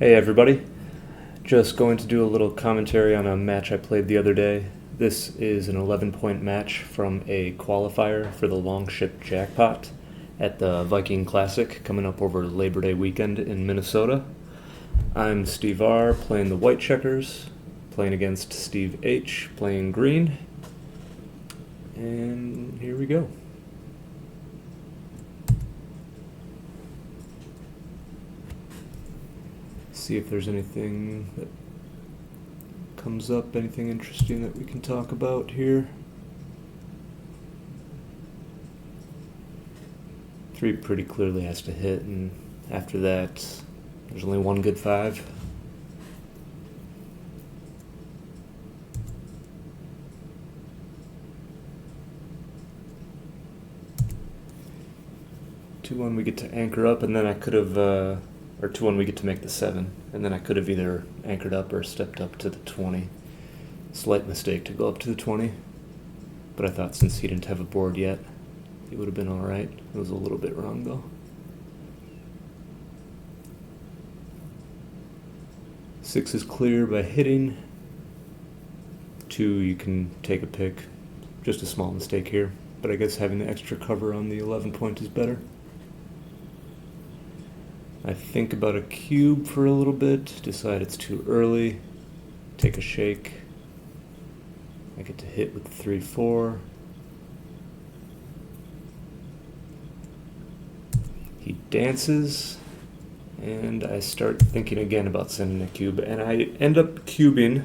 Hey everybody, just going to do a little commentary on a match I played the other day. This is an 11-point match from a qualifier for the Longship Jackpot at the Viking Classic coming up over Labor Day weekend in Minnesota. I'm SteveR playing the white checkers, playing against SteveH playing green, and here we go. See if there's anything that comes up, anything interesting that we can talk about here. 3 pretty clearly has to hit, and after that, there's only one good 5. Two-one we get to anchor up, and then I could have, or 2-1 we get to make the 7, and then I could have either anchored up or stepped up to the 20. Slight mistake to go up to the 20, but I thought since he didn't have a board yet, he would have been alright. It was a little bit wrong though. 6 is clear by hitting. 2 you can take a pick. Just a small mistake here, but I guess having the extra cover on the 11 point is better. I think about a cube for a little bit, decide it's too early, take a shake. I get to hit with 3-4. He dances, and I start thinking again about sending a cube, and I end up cubing.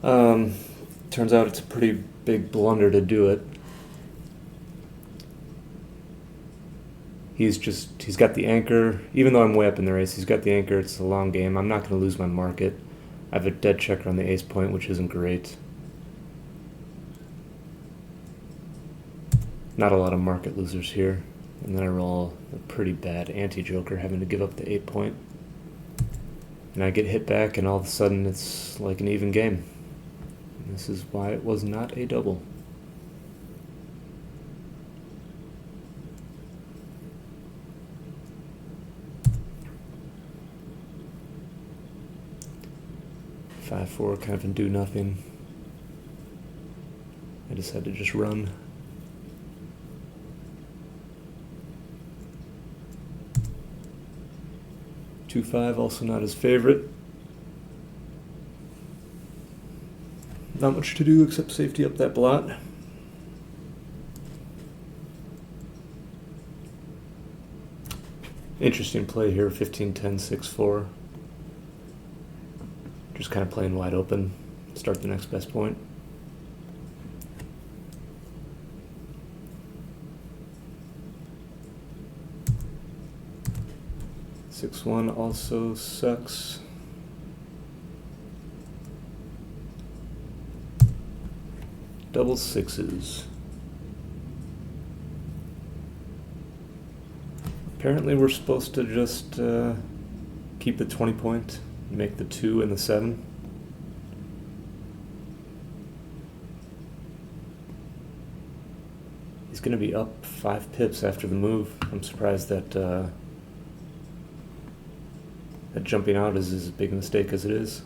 Turns out it's a pretty big blunder to do it. He's got the anchor. Even though I'm way up in the race, he's got the anchor. It's a long game. I'm not going to lose my market. I have a dead checker on the ace point, which isn't great. Not a lot of market losers here. And then I roll a pretty bad anti-joker, having to give up the 8 point. And I get hit back, and all of a sudden it's like an even game. And this is why it was not a double. Five, 4, kind of do nothing. I decided to just run. Two, 5, also not his favorite. Not much to do except safety up that blot. Interesting play here, 15-10, 6-4. Just kind of playing wide open, start the next best point. Six, 1 also sucks. Double 6s. Apparently we're supposed to just keep the 20 point. Make the 2 and the 7. He's going to be up 5 pips after the move. I'm surprised that that jumping out is as big a mistake as it is.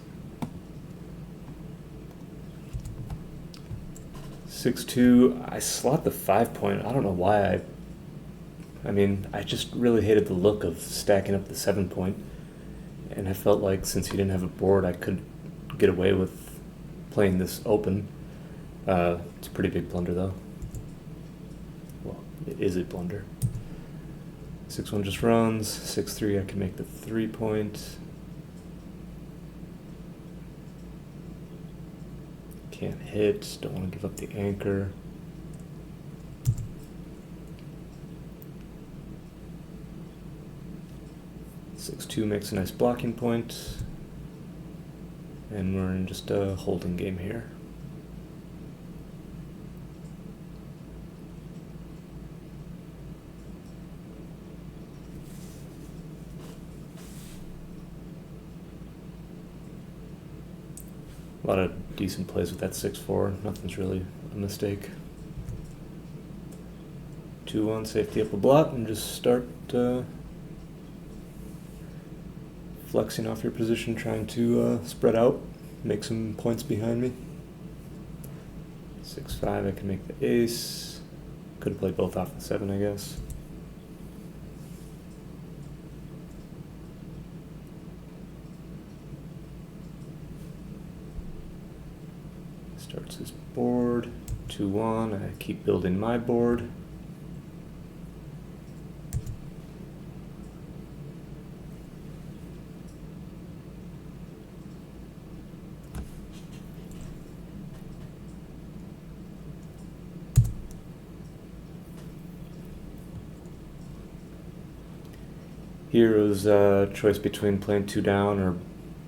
6-2. I slot the 5 point. I don't know why I mean, I just really hated the look of stacking up the 7 point. And I felt like since he didn't have a board, I could get away with playing this open. It's a pretty big blunder, though. Well, it is a blunder. 6-1 just runs. 6-3, I can make the 3 point. Can't hit. Don't want to give up the anchor. 6-2 makes a nice blocking point, and we're in just a holding game here. A lot of decent plays with that 6-4. Nothing's really a mistake. 2-1, safety up a blot, and just start flexing off your position, trying to spread out, make some points behind me. 6-5, I can make the ace. Could have played both off the 7, I guess. Starts his board, 2-1, I keep building my board. Here was a choice between playing 2 down or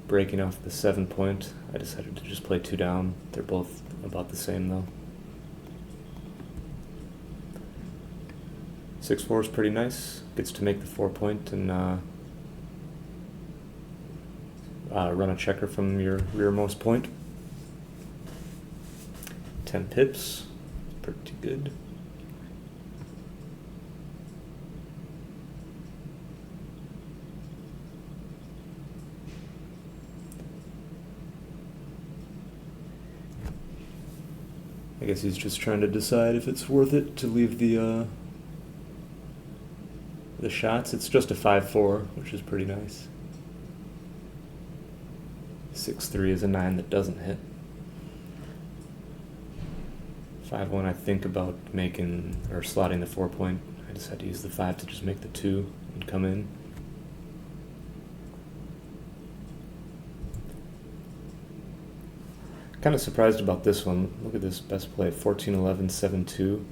breaking off the 7 point. I decided to just play 2 down. They're both about the same though. 6-4 is pretty nice. Gets to make the 4 point and run a checker from your rearmost point. 10 pips, pretty good. I guess he's just trying to decide if it's worth it to leave the shots. It's just a 5-4, which is pretty nice. 6-3 is a 9 that doesn't hit. 5-1, I think about making or slotting the 4 point. I decided to use the 5 to just make the 2 and come in. Kind of surprised about this one. Look at this best play, 14-11, 7-2.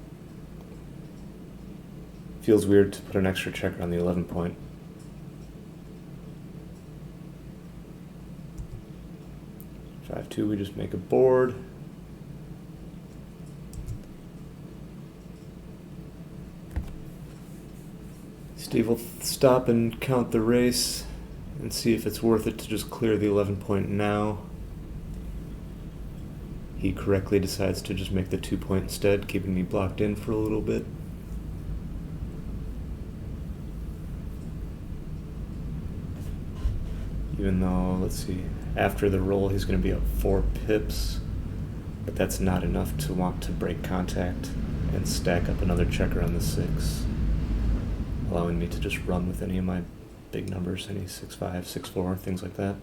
Feels weird to put an extra checker on the 11 point. We just make a board. Steve will stop and count the race and see if it's worth it to just clear the 11 point now. He correctly decides to just make the 2 point instead, keeping me blocked in for a little bit. Even though, let's see, after the roll he's going to be up 4 pips, but that's not enough to want to break contact and stack up another checker on the 6, allowing me to just run with any of my big numbers, any 6-5, 6-4, things like that.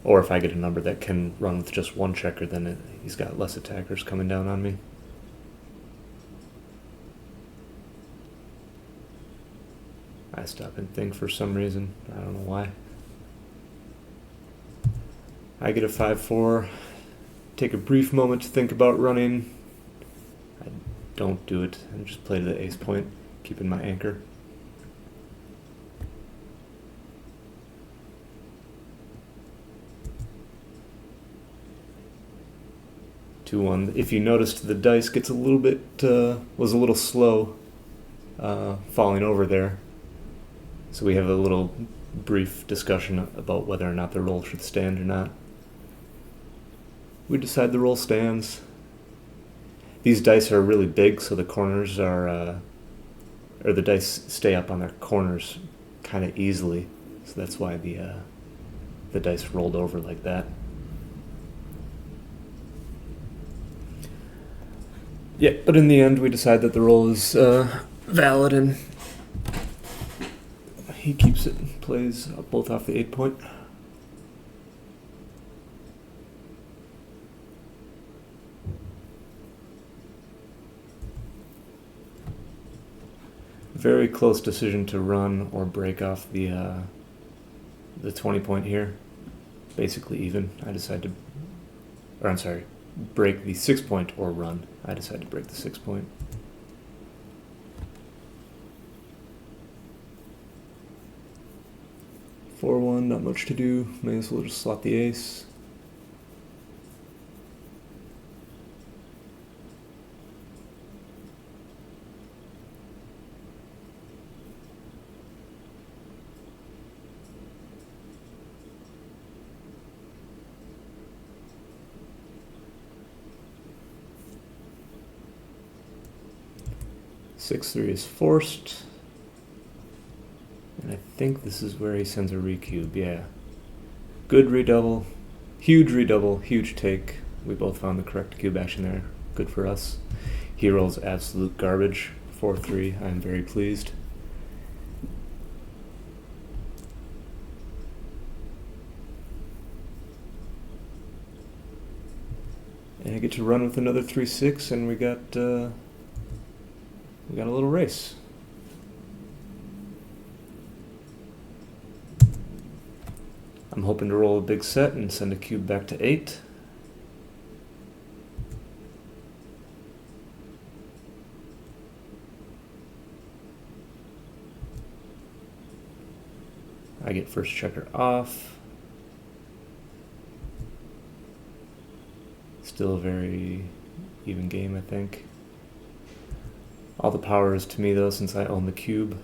Or if I get a number that can run with just 1 checker, then he's got less attackers coming down on me. I stop and think for some reason. I don't know why. I get a 5-4. Take a brief moment to think about running. I don't do it and just play to the ace point, keeping my anchor. If you noticed, the dice gets a little bit, was a little slow falling over there. So we have a little brief discussion about whether or not the roll should stand or not. We decide the roll stands. These dice are really big, so the corners are, or the dice stay up on their corners kind of easily. So that's why the dice rolled over like that. Yeah, but in the end we decide that the roll is valid and he keeps it and plays both off the 8 point. Very close decision to run or break off the 20 point here. Basically even. I decide to, or I'm sorry, break the 6 point or run. I decided to break the 6 point. Four one, not much to do. May as well just slot the ace. Six three is forced, and I think this is where he sends a recube, yeah. Good redouble, huge take. We both found the correct cube action there. Good for us. He rolls absolute garbage. 4-3. I'm very pleased. And I get to run with another 3-6, and we got a little race. I'm hoping to roll a big set and send a cube back to 8. I get first checker off. Still a very even game, I think. All the power is to me though, since I own the cube.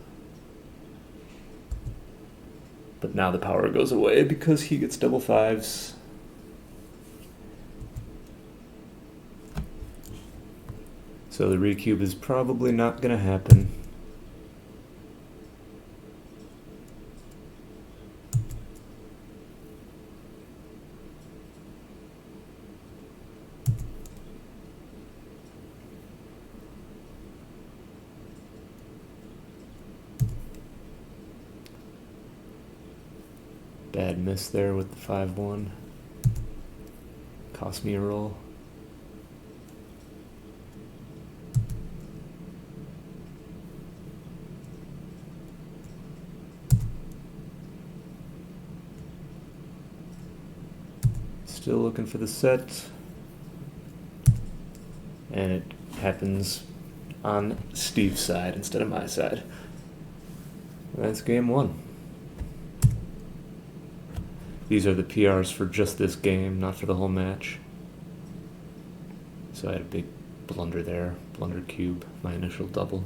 But now the power goes away because he gets double 5s. So the recube is probably not gonna happen. Bad miss there with the 5-1. Cost me a roll. Still looking for the set. And it happens on Steve's side instead of my side. That's game 1. These are the PRs for just this game, not for the whole match. So I had a big blunder there, blunder cube, my initial double.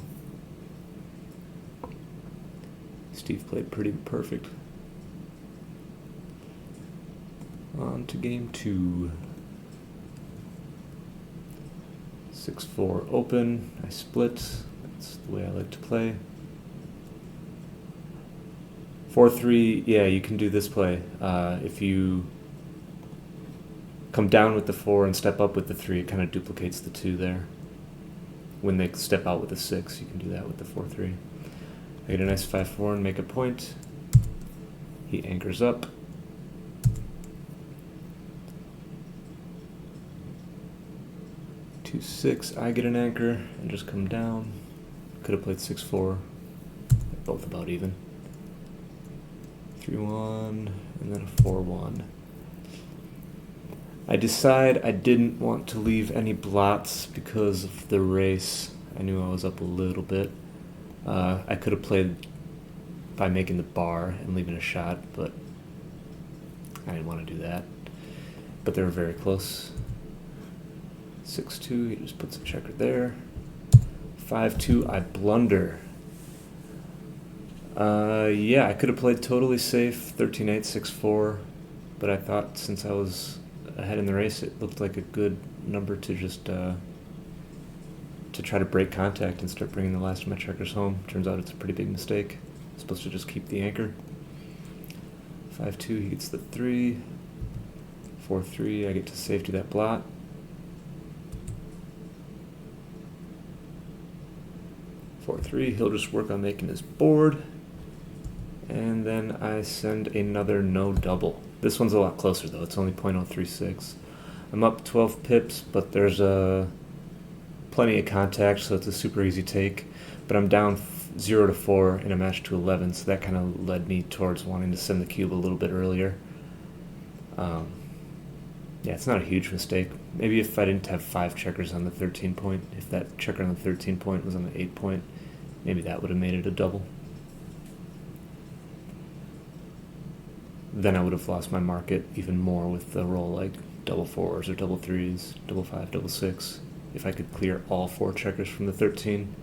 Steve played pretty perfect. On to game 2. 6-4 open, I split, that's the way I like to play. 4-3, yeah, you can do this play. If you come down with the 4 and step up with the 3, it kind of duplicates the 2 there. When they step out with the 6, you can do that with the 4-3. I get a nice 5-4 and make a point. He anchors up. Two 6, I get an anchor and just come down. Could have played 6-4. Both about even. 3-1 and then a 4-1. I decide I didn't want to leave any blots because of the race. I knew I was up a little bit. I could have played by making the bar and leaving a shot, but I didn't want to do that. But they were very close. 6-2, he just puts a checker there. 5-2, I blunder. Yeah, I could have played totally safe, 13-8, 6-4, but I thought since I was ahead in the race, it looked like a good number to just to try to break contact and start bringing the last of my checkers home. Turns out it's a pretty big mistake. I'm supposed to just keep the anchor. 5-2, he gets the 3. 4-3, I get to safety that blot. 4-3, he'll just work on making his board. And then I send another no double. This one's a lot closer though, it's only .036. I'm up 12 pips, but there's plenty of contact, so it's a super easy take. But I'm down 0-4 in a match to 11, so that kind of led me towards wanting to send the cube a little bit earlier. Yeah, it's not a huge mistake. Maybe if I didn't have 5 checkers on the 13 point, if that checker on the 13 point was on the 8 point, maybe that would have made it a double. Then I would have lost my market even more with the roll like double 4s or double 3s, double 5, double 6. If I could clear all 4 checkers from the 13.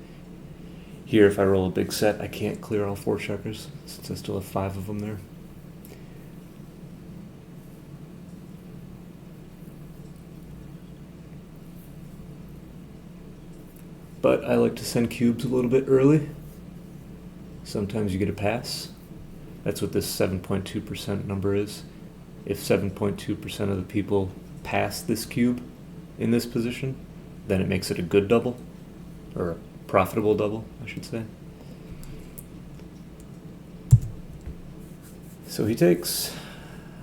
Here, if I roll a big set, I can't clear all 4 checkers since I still have 5 of them there. But I like to send cubes a little bit early. Sometimes you get a pass. That's what this 7.2% number is. If 7.2% of the people pass this cube in this position, then it makes it a good double, or a profitable double, I should say. So he takes,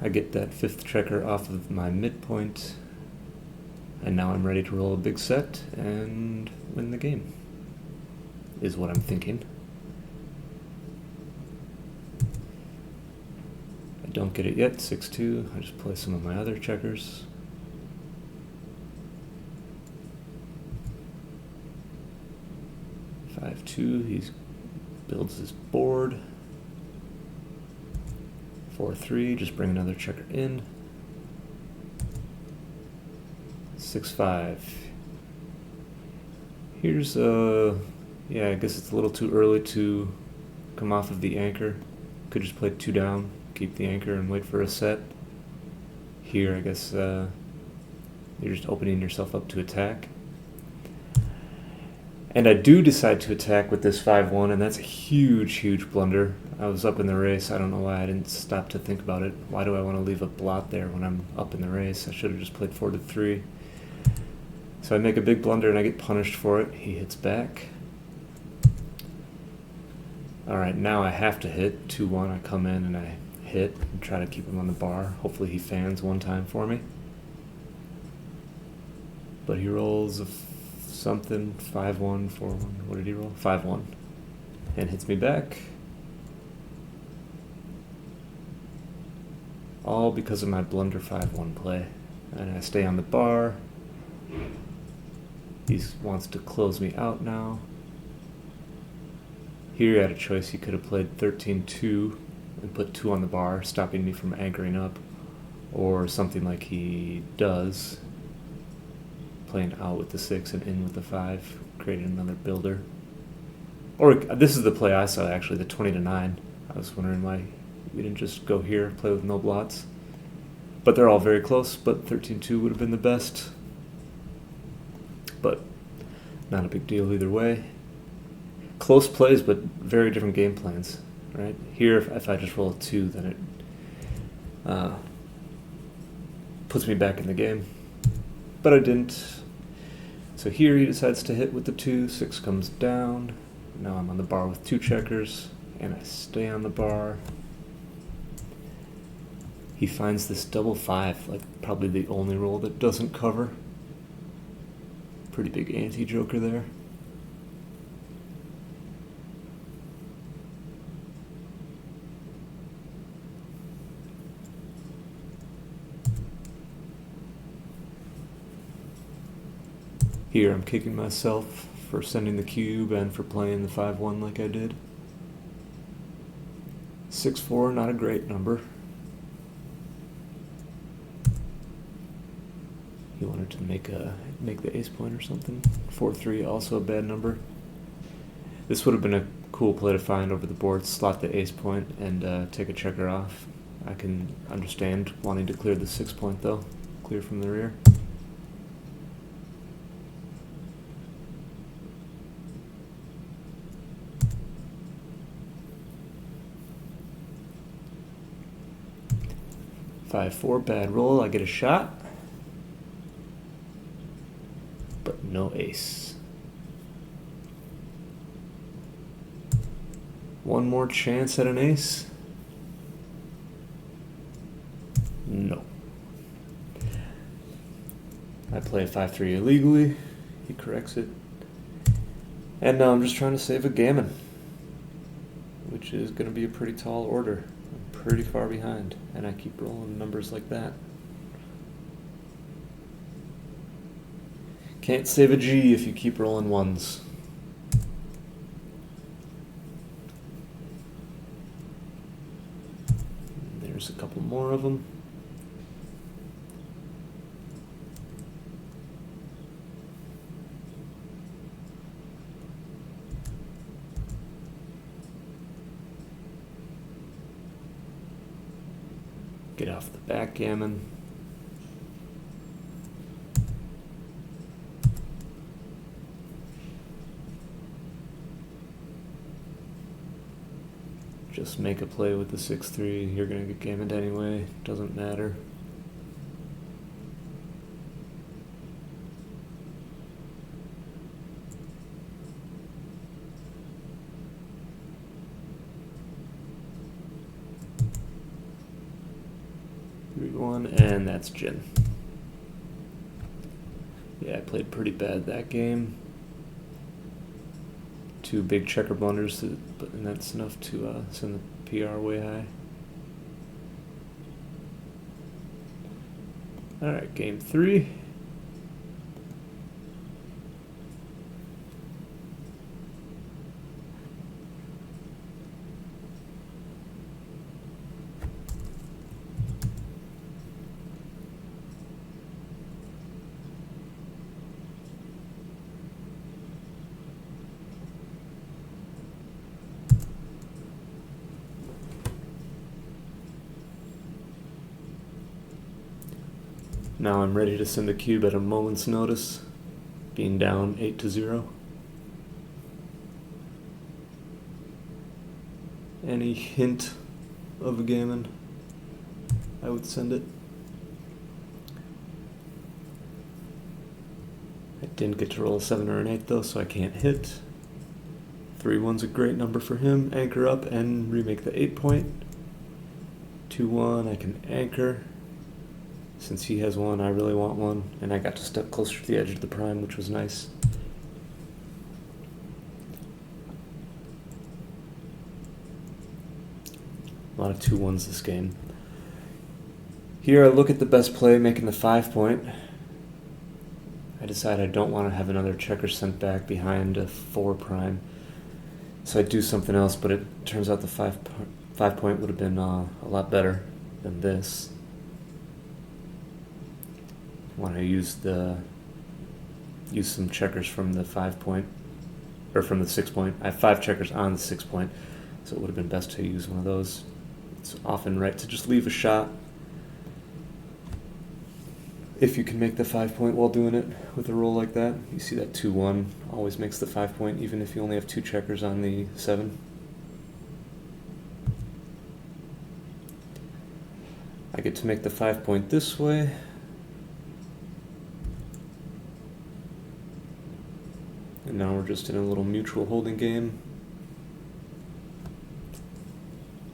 I get that fifth checker off of my midpoint, and now I'm ready to roll a big set and win the game, is what I'm thinking. I don't get it yet, 6-2, I just play some of my other checkers. He builds his board. 4-3, just bring another checker in. 6-5. Here's yeah, I guess it's a little too early to come off of the anchor. Could just play 2 down, keep the anchor and wait for a set. Here, I guess you're just opening yourself up to attack. And I do decide to attack with this 5-1, and that's a huge, huge blunder. I was up in the race. I don't know why I didn't stop to think about it. Why do I want to leave a blot there when I'm up in the race? I should have just played 4-3. So I make a big blunder, and I get punished for it. He hits back. All right, now I have to hit 2-1. I come in and I hit and try to keep him on the bar. Hopefully he fans one time for me. But he rolls a something, 5-1, 4-1, what did he roll? 5-1, and hits me back. All because of my blunder 5-1 play. And I stay on the bar. He wants to close me out now. Here you had a choice. He could have played 13-2 and put 2 on the bar, stopping me from anchoring up, or something like he does, playing out with the 6 and in with the 5, creating another builder. Or this is the play I saw, actually, the 20-9. I was wondering why we didn't just go here, play with no blots. But they're all very close, but 13-2 would have been the best. But not a big deal either way. Close plays, but very different game plans, right? Here, if I just roll a 2, then it puts me back in the game. But I didn't. So here he decides to hit with the 2, 6 comes down. Now I'm on the bar with 2 checkers, and I stay on the bar. He finds this double 5, like probably the only roll that doesn't cover. Pretty big anti-joker there. Here I'm kicking myself for sending the cube and for playing the 5-1 like I did. 6-4, not a great number. He wanted to make the ace point or something. 4-3, also a bad number. This would have been a cool play to find over the board, slot the ace point and take a checker off. I can understand wanting to clear the 6 point though, clear from the rear. 5-4, bad roll, I get a shot. But no ace. One more chance at an ace? No. I play a 5-3 illegally. He corrects it. And now I'm just trying to save a gammon, which is going to be a pretty tall order. I'm pretty far behind, and I keep rolling numbers like that. Can't save a G if you keep rolling ones. There's a couple more of them. Get off the backgammon. Just make a play with the 6-3. You're going to get gammoned anyway. Doesn't matter. And that's gin. Yeah, I played pretty bad that game. 2 big checker blunders, and that's enough to send the PR way high. Alright, game 3. Now I'm ready to send the cube at a moment's notice, being down 8-0. Any hint of a gammon, I would send it. I didn't get to roll a 7 or an 8 though, so I can't hit. 3-1's a great number for him. Anchor up and remake the 8 point. 2-1, I can anchor. Since he has 1, I really want 1, and I got to step closer to the edge of the prime, which was nice. A lot of 2-1s this game. Here I look at the best play, making the 5 point. I decide I don't want to have another checker sent back behind a 4 prime. So I do something else, but it turns out the 5 point would have been a lot better than this. I want to use some checkers from the 5 point, or from the 6 point. I have 5 checkers on the 6 point, so it would have been best to use one of those. It's often right to just leave a shot if you can make the 5 point while doing it with a roll like that. You see that 2-1 always makes the 5 point, even if you only have 2 checkers on the 7. I get to make the 5 point this way. And now we're just in a little mutual holding game.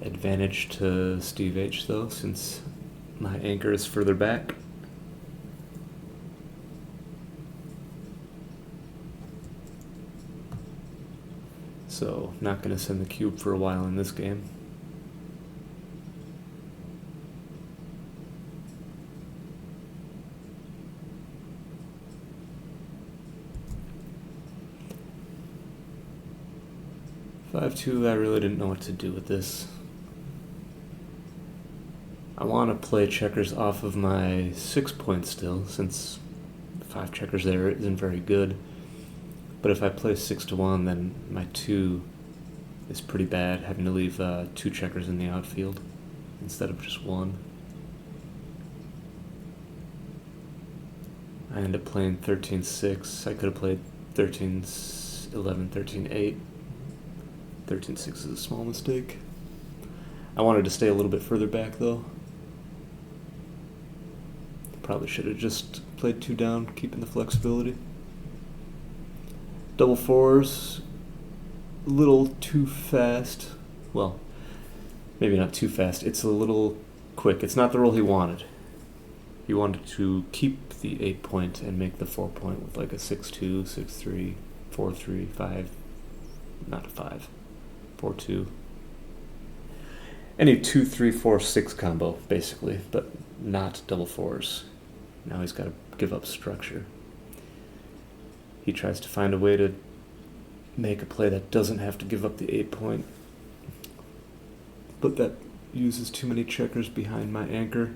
Advantage to SteveH though, since my anchor is further back. So, not going to send the cube for a while in this game. I really didn't know what to do with this. I want to play checkers off of my 6 point still, since 5 checkers there isn't very good. But if I play 6-1, then my 2 is pretty bad, having to leave 2 checkers in the outfield instead of just 1. I end up playing 13-6. I could have played 13-11, 13-8. 13-6 is a small mistake. I wanted to stay a little bit further back though. Probably should have just played 2 down, keeping the flexibility. Double 4s, a little too fast. Well, maybe not too fast. It's a little quick. It's not the roll he wanted. He wanted to keep the 8 point and make the 4 point with like a 6-2, 6-3, 4-3, 5, not a 5. 4-2. Any 2-3-4-6 combo, basically, but not double 4s. Now he's got to give up structure. He tries to find a way to make a play that doesn't have to give up the 8 point, but that uses too many checkers behind my anchor.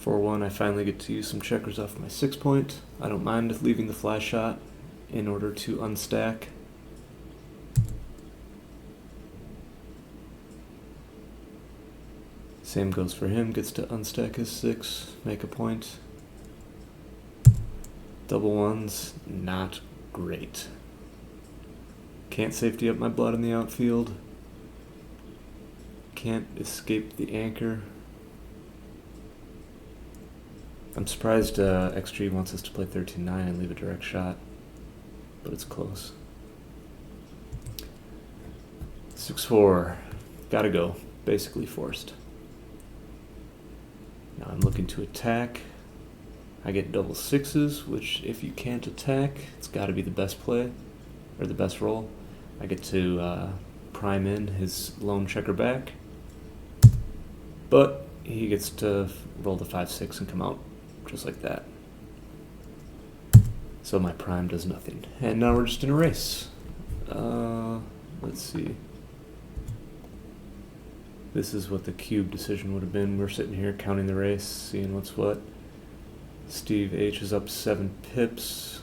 4-1, I finally get to use some checkers off my 6-point. I don't mind leaving the fly shot in order to unstack. Same goes for him, gets to unstack his 6, make a point. Double ones, not great. Can't safety up my blood in the outfield. Can't escape the anchor. I'm surprised XG wants us to play 13-9 and leave a direct shot, but it's close. 6-4, gotta go, basically forced. Now I'm looking to attack. I get double 6s, which if you can't attack, it's gotta be the best play, or the best roll. I get to prime in his lone checker back, but he gets to roll the 5-6 and come out just like that. So my prime does nothing. And now we're just in a race. Let's see. This is what the cube decision would have been. We're sitting here counting the race, seeing what's what. SteveH is up 7 pips.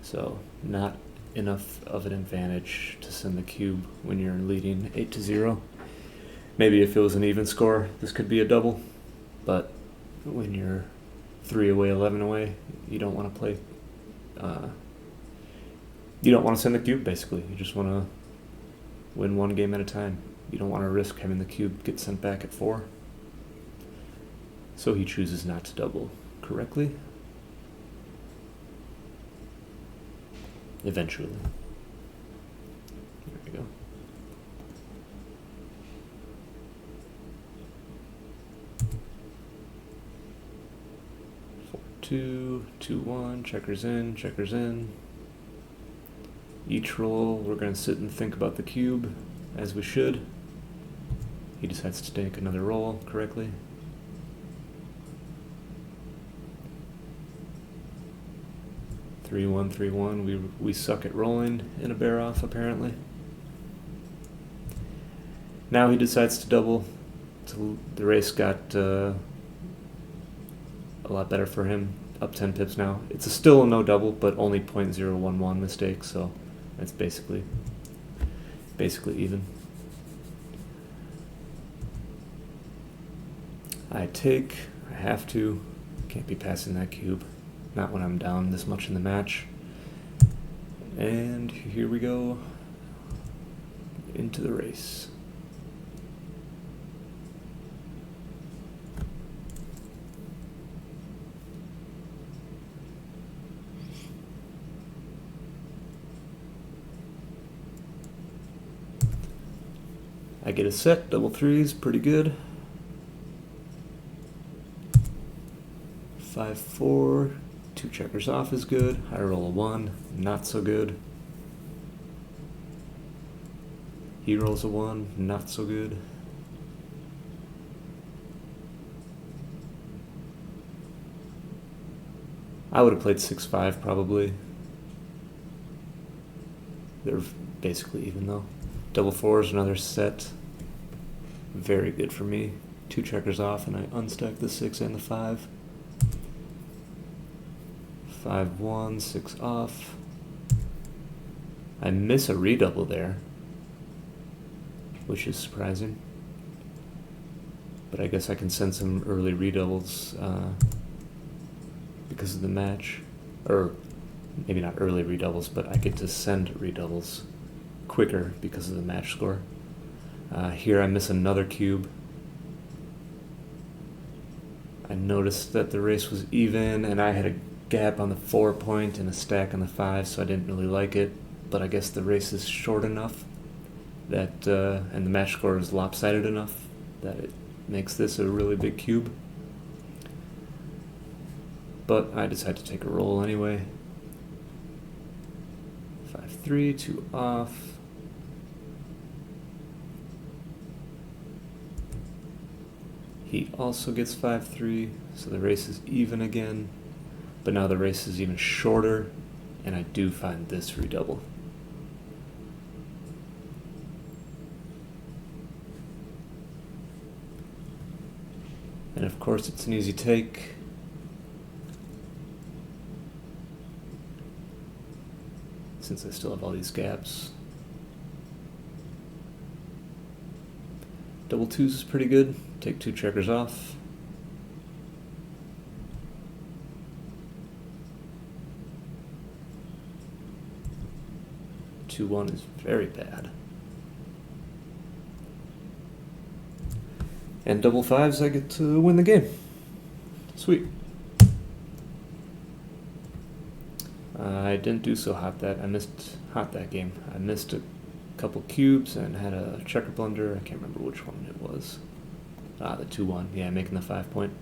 So not enough of an advantage to send the cube when you're leading 8-0. Maybe if it was an even score, this could be a double. But when you're 3 away, 11 away, you don't want to play. You don't want to send the cube, basically. You just want to win one game at a time. You don't want to risk having the cube get sent back at 4. So he chooses not to double correctly. Eventually. There we go. Two, 2-1, checkers in. Each roll, we're going to sit and think about the cube, as we should. He decides to take another roll correctly. Three one. We suck at rolling in a bear off, apparently. Now he decides to double. So the race got a lot better for him. Up 10 pips now. It's still a no double, but only 0.011 mistake, so that's basically even. I have to. Can't be passing that cube. Not when I'm down this much in the match. And here we go into the race. I get a set, double 3s, pretty good. 5-4, 2 checkers off is good. I roll a 1, not so good. He rolls a 1, not so good. I would have played 6-5 probably. They're basically even though. Double 4s, another set. Very good for me. 2 checkers off and I unstack the 6 and the 5. 5-1, 6 off. I miss a redouble there, which is surprising. But I guess I can send some early redoubles because of the match. Or maybe not early redoubles, but I get to send redoubles quicker because of the match score. Here I miss another cube. I noticed that the race was even and I had a gap on the 4-point and a stack on the 5, so I didn't really like it. But I guess the race is short enough that, and the match score is lopsided enough that it makes this a really big cube. But I decide to take a roll anyway. 5-3, 2 off. He also gets 5-3, so the race is even again. But now the race is even shorter, and I do find this redouble. And of course it's an easy take. Since I still have all these gaps. Double twos is pretty good. Take 2 checkers off. Two one is very bad. And double fives, I get to win the game. Sweet. I didn't do so hot that. I missed hot that game. I missed a couple cubes and had a checker blunder. I can't remember which one it was. Ah, the 2-1. Yeah, making the 5 point.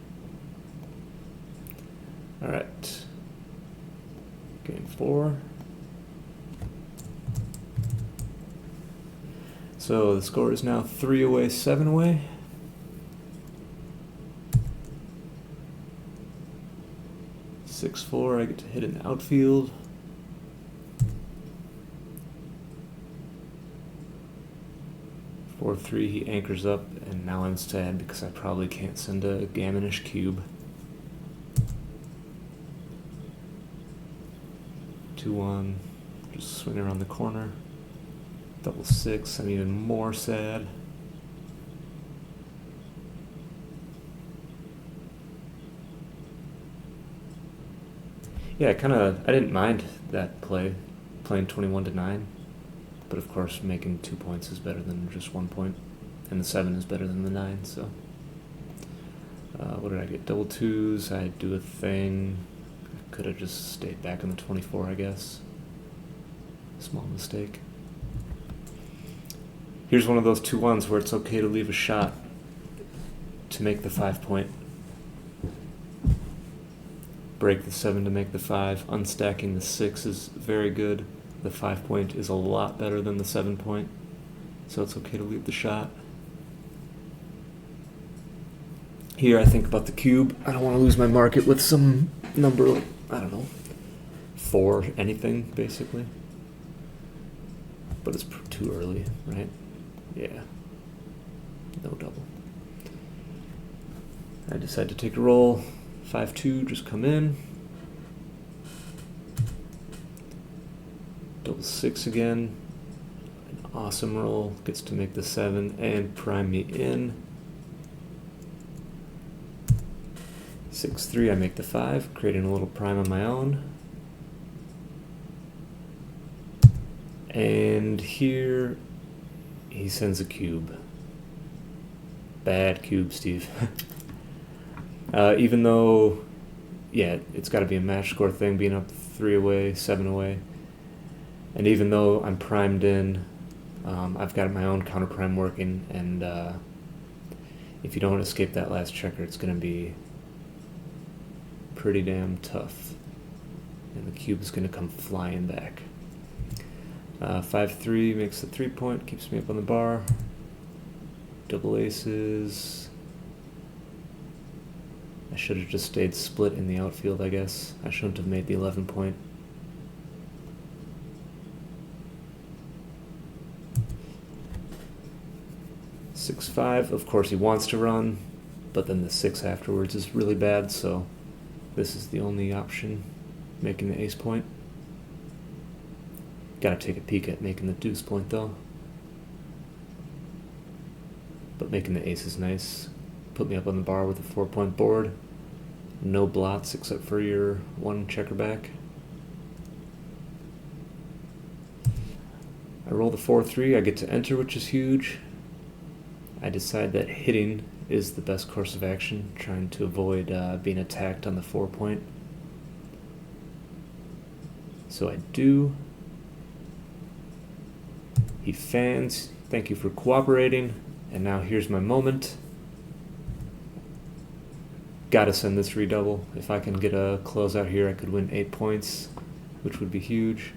All right. Game 4. So the score is now 3 away, 7 away. Six 4, I get to hit in the outfield. Four 3, he anchors up, and now I'm sad because I probably can't send a gammonish cube. 2-1, just swing around the corner. Double 6, I'm even more sad. Yeah, I didn't mind that play, playing 21 to 9, but of course making 2 points is better than just 1 point, and the 7 is better than the 9, so. What did I get? Double twos, I do a thing. I could have just stayed back in the 24, I guess. Small mistake. Here's one of those 2-1s where it's okay to leave a shot to make the 5 point. Break the 7 to make the 5. Unstacking the 6 is very good. The 5 point is a lot better than the 7 point. So it's okay to leave the shot. Here I think about the cube. I don't want to lose my market with some number, like, I don't know, 4 anything, basically. But it's too early, right? Yeah. No double. I decide to take a roll. 5-2, just come in. Double 6 again. An awesome roll. Gets to make the 7 and prime me in. 6-3, I make the 5, creating a little prime on my own. And here he sends a cube. Bad cube, Steve. Even though, yeah, it's got to be a match score thing, being up 3 away, 7 away. And even though I'm primed in, I've got my own counter prime working, and if you don't escape that last checker, it's going to be pretty damn tough. And the cube is going to come flying back. 5-3 makes the 3 point, keeps me up on the bar. Double aces. I should have just stayed split in the outfield, I guess. I shouldn't have made the 11 point. Six 5, of course he wants to run, but then the 6 afterwards is really bad, so this is the only option, making the ace point. Gotta take a peek at making the deuce point though. But making the ace is nice. Put me up on the bar with a 4 point board. No blots except for your 1 checker back. I roll the 4-3, I get to enter, which is huge. I decide that hitting is the best course of action, trying to avoid being attacked on the 4 point. So I do. He fans, thank you for cooperating, and now here's my moment. Gotta send this redouble. If I can get a closeout here, I could win 8 points, which would be huge.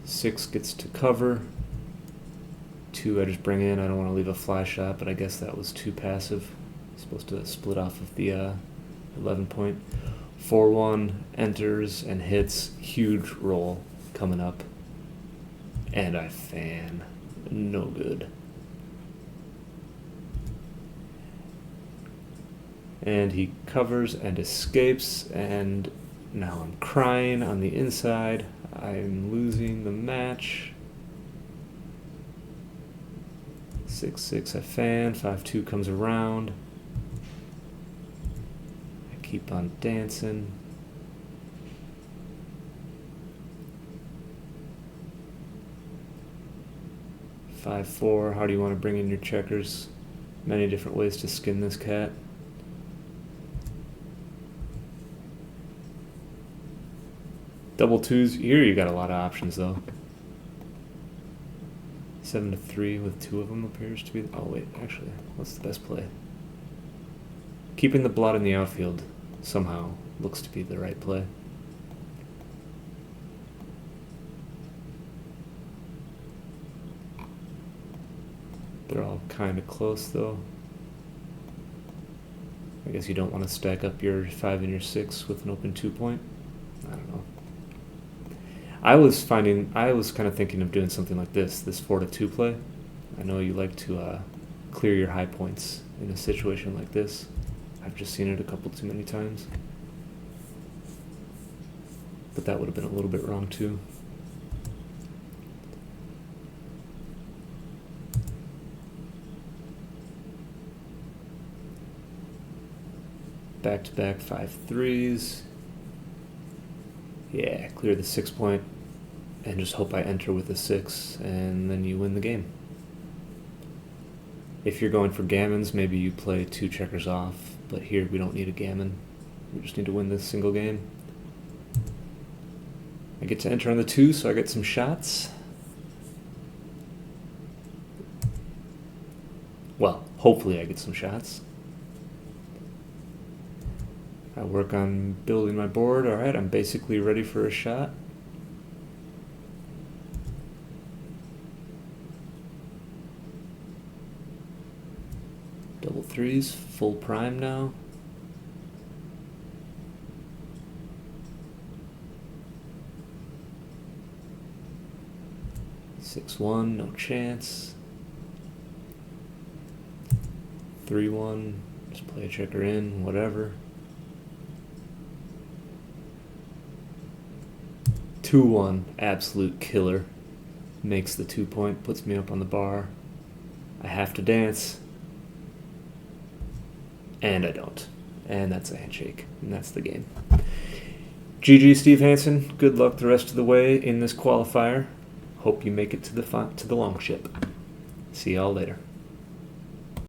6 gets to cover. 2 I just bring in. I don't want to leave a fly shot, but I guess that was too passive. Supposed to split off of the 11 point. 4-1 enters and hits. Huge roll coming up. And I fan. No good. And he covers and escapes, and now I'm crying on the inside. I'm losing the match. 6-6 I fan, 5-2 comes around. I keep on dancing. Five-4, how do you want to bring in your checkers? Many different ways to skin this cat. Double twos, here you got a lot of options though. 7-3 with two of them appears to be. Oh wait, actually, what's the best play? Keeping the blot in the outfield somehow looks to be the right play. They're all kind of close though. I guess you don't want to stack up your 5 and your 6 with an open 2-point. I don't know. I was kind of thinking of doing something like this 4-2 play. I know you like to clear your high points in a situation like this. I've just seen it a couple too many times. But that would have been a little bit wrong too. Back-to-back 5-3s. Yeah, clear the 6-point and just hope I enter with a 6 and then you win the game. If you're going for gammons, maybe you play 2 checkers off, but here we don't need a gammon. We just need to win this single game. I get to enter on the 2, so I get some shots. Well, hopefully I get some shots. I work on building my board. Alright, I'm basically ready for a shot. Double 3s, full prime now. 6-1, no chance. 3-1, just play a checker in, whatever. 2-1, absolute killer. Makes the 2-point, puts me up on the bar. I have to dance. And I don't. And that's a handshake. And that's the game. GG, Steve Hansen. Good luck the rest of the way in this qualifier. Hope you make it to the Longship. See y'all later.